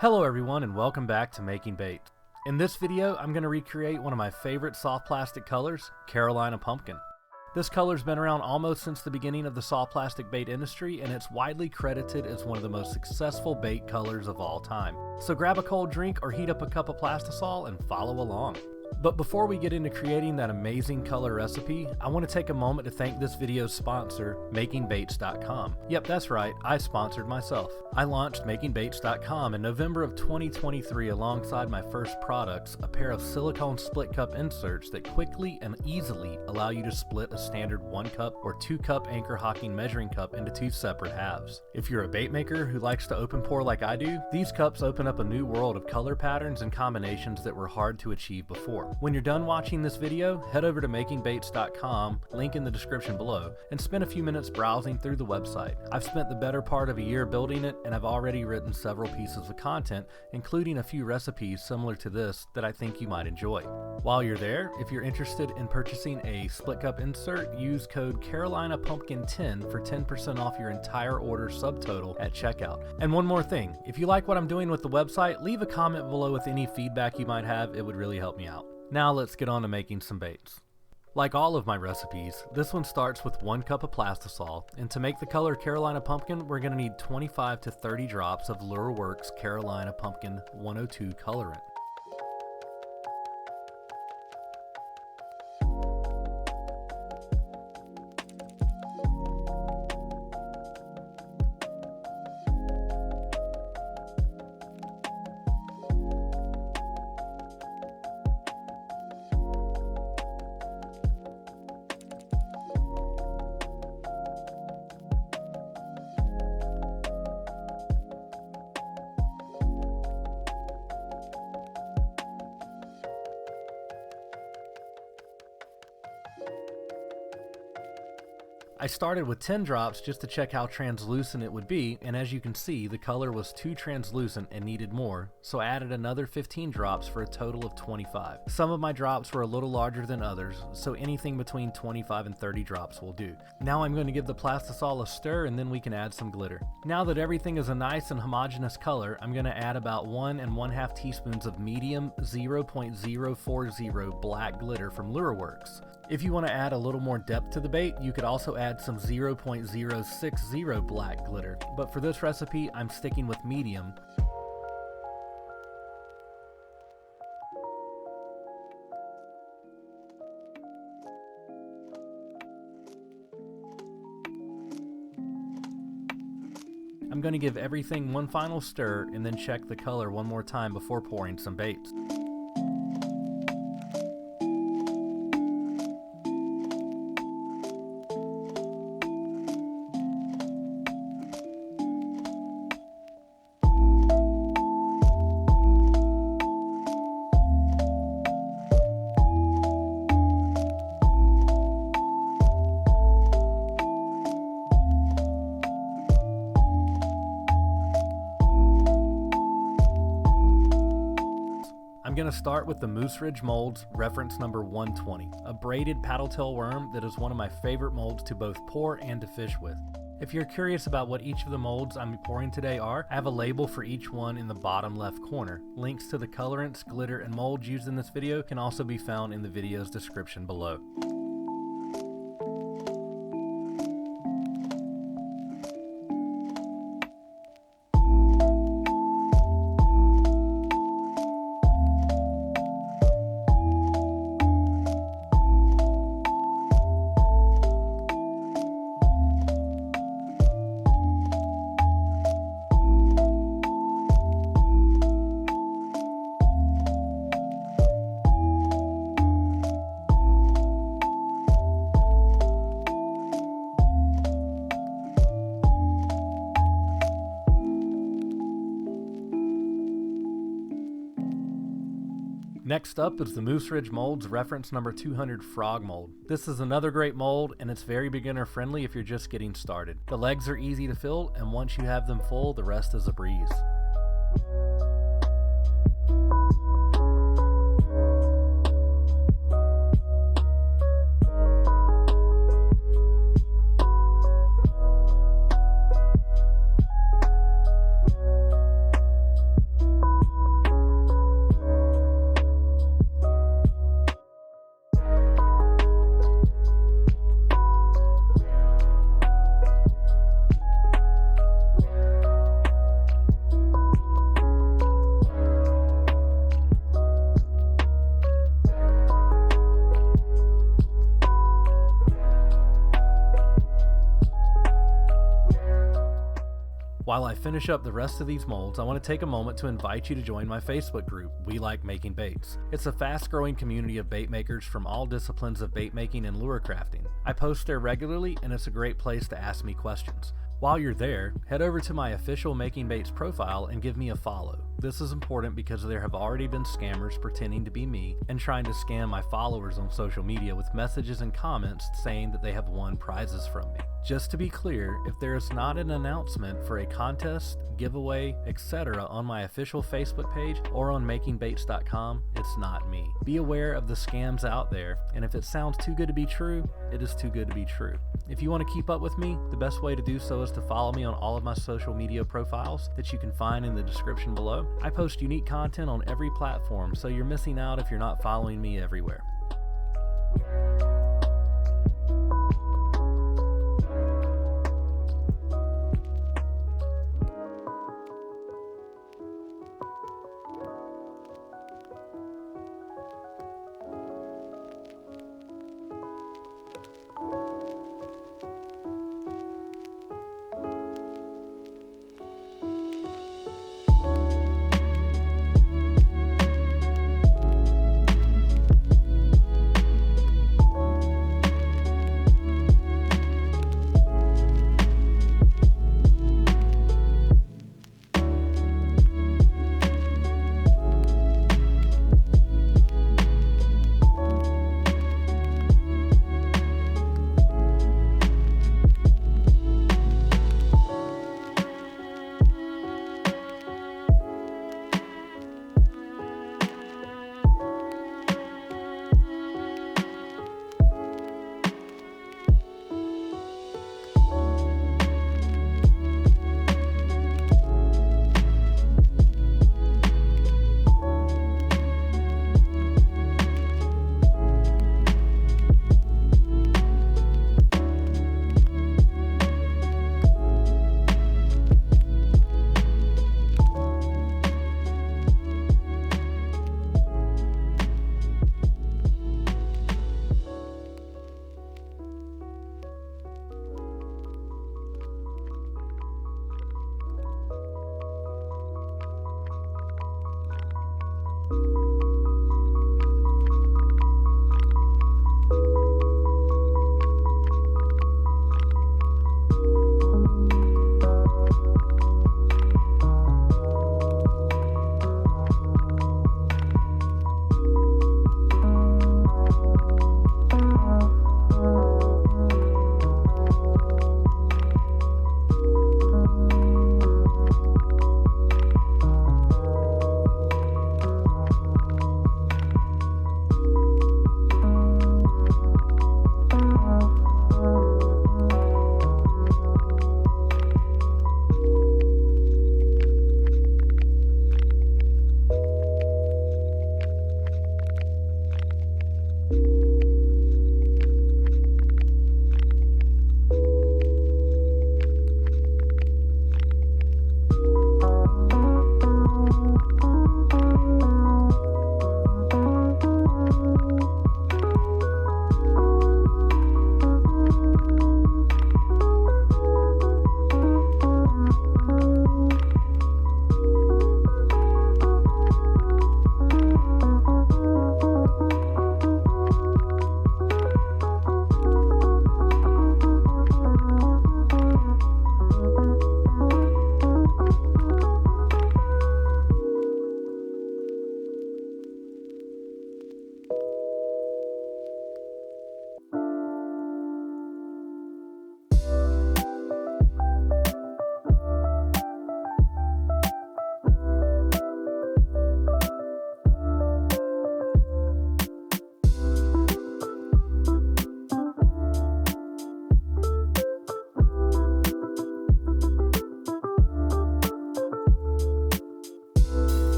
Hello everyone and welcome back to Making Bait. In this video, I'm going to recreate one of my favorite soft plastic colors, Carolina Pumpkin. This color's been around almost since the beginning of the soft plastic bait industry, and it's widely credited as one of the most successful bait colors of all time. So grab a cold drink or heat up a cup of plastisol and follow along. But before we get into creating that amazing color recipe, I want to take a moment to thank this video's sponsor, MakingBaits.com. Yep, that's right, I sponsored myself. I launched MakingBaits.com in November of 2023 alongside my first products, a pair of silicone split cup inserts that quickly and easily allow you to split a standard 1 cup or 2 cup anchor hocking measuring cup into 2 separate halves. If you're a bait maker who likes to open pour like I do, these cups open up a new world of color patterns and combinations that were hard to achieve before. When you're done watching this video, head over to makingbaits.com, link in the description below, and spend a few minutes browsing through the website. I've spent the better part of a year building it, and I've already written several pieces of content, including a few recipes similar to this that I think you might enjoy. While you're there, if you're interested in purchasing a split cup insert, use code Carolina Pumpkin 10 for 10% off your entire order subtotal at checkout. And one more thing, if you like what I'm doing with the website, leave a comment below with any feedback you might have. It would really help me out. Now let's get on to making some baits. Like all of my recipes, this one starts with 1 cup of plastisol, and to make the color Carolina Pumpkin, we're going to need 25 to 30 drops of Lureworks Carolina Pumpkin 102 Colorant. I started with 10 drops just to check how translucent it would be, and as you can see, the color was too translucent and needed more, so I added another 15 drops for a total of 25. Some of my drops were a little larger than others, so anything between 25 and 30 drops will do. Now I'm going to give the plastisol a stir, and then we can add some glitter. Now that everything is a nice and homogeneous color, I'm going to add about 1 1/2 teaspoons of medium 0.040 black glitter from Lureworks. If you want to add a little more depth to the bait, you could also add some 0.060 black glitter, but for this recipe, I'm sticking with medium. I'm going to give everything one final stir and then check the color one more time before pouring some baits. I'm going to start with the Moose Ridge molds, reference number 120, a braided paddletail worm that is one of my favorite molds to both pour and to fish with. If you're curious about what each of the molds I'm pouring today are, I have a label for each one in the bottom left corner. Links to the colorants, glitter, and molds used in this video can also be found in the video's description below. Next up is the Moose Ridge molds, reference number 200 frog mold. This is another great mold, and it's very beginner friendly if you're just getting started. The legs are easy to fill, and once you have them full, the rest is a breeze. While I finish up the rest of these molds, I want to take a moment to invite you to join my Facebook group, We Like Making Baits. It's a fast-growing community of bait makers from all disciplines of bait making and lure crafting. I post there regularly, and it's a great place to ask me questions. While you're there, head over to my official Making Baits profile and give me a follow. This is important because there have already been scammers pretending to be me and trying to scam my followers on social media with messages and comments saying that they have won prizes from me. Just to be clear, if there is not an announcement for a contest, giveaway, etc. on my official Facebook page or on makingbaits.com, it's not me. Be aware of the scams out there, and if it sounds too good to be true, it is too good to be true. If you want to keep up with me, the best way to do so is to follow me on all of my social media profiles that you can find in the description below. I post unique content on every platform, so you're missing out if you're not following me everywhere.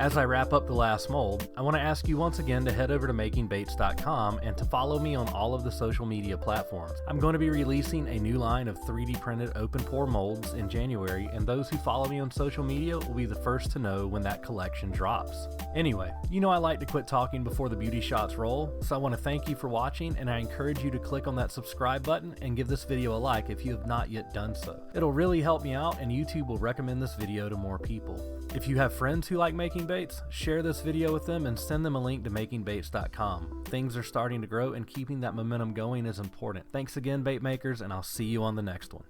As I wrap up the last mold, I want to ask you once again to head over to makingbaits.com and to follow me on all of the social media platforms. I'm going to be releasing a new line of 3D printed open pour molds in January, and those who follow me on social media will be the first to know when that collection drops. Anyway, you know I like to quit talking before the beauty shots roll, so I want to thank you for watching, and I encourage you to click on that subscribe button and give this video a like if you have not yet done so. It'll really help me out, and YouTube will recommend this video to more people. If you have friends who like making baits, share this video with them and send them a link to makingbaits.com. Things are starting to grow, and keeping that momentum going is important. Thanks again, bait makers, and I'll see you on the next one.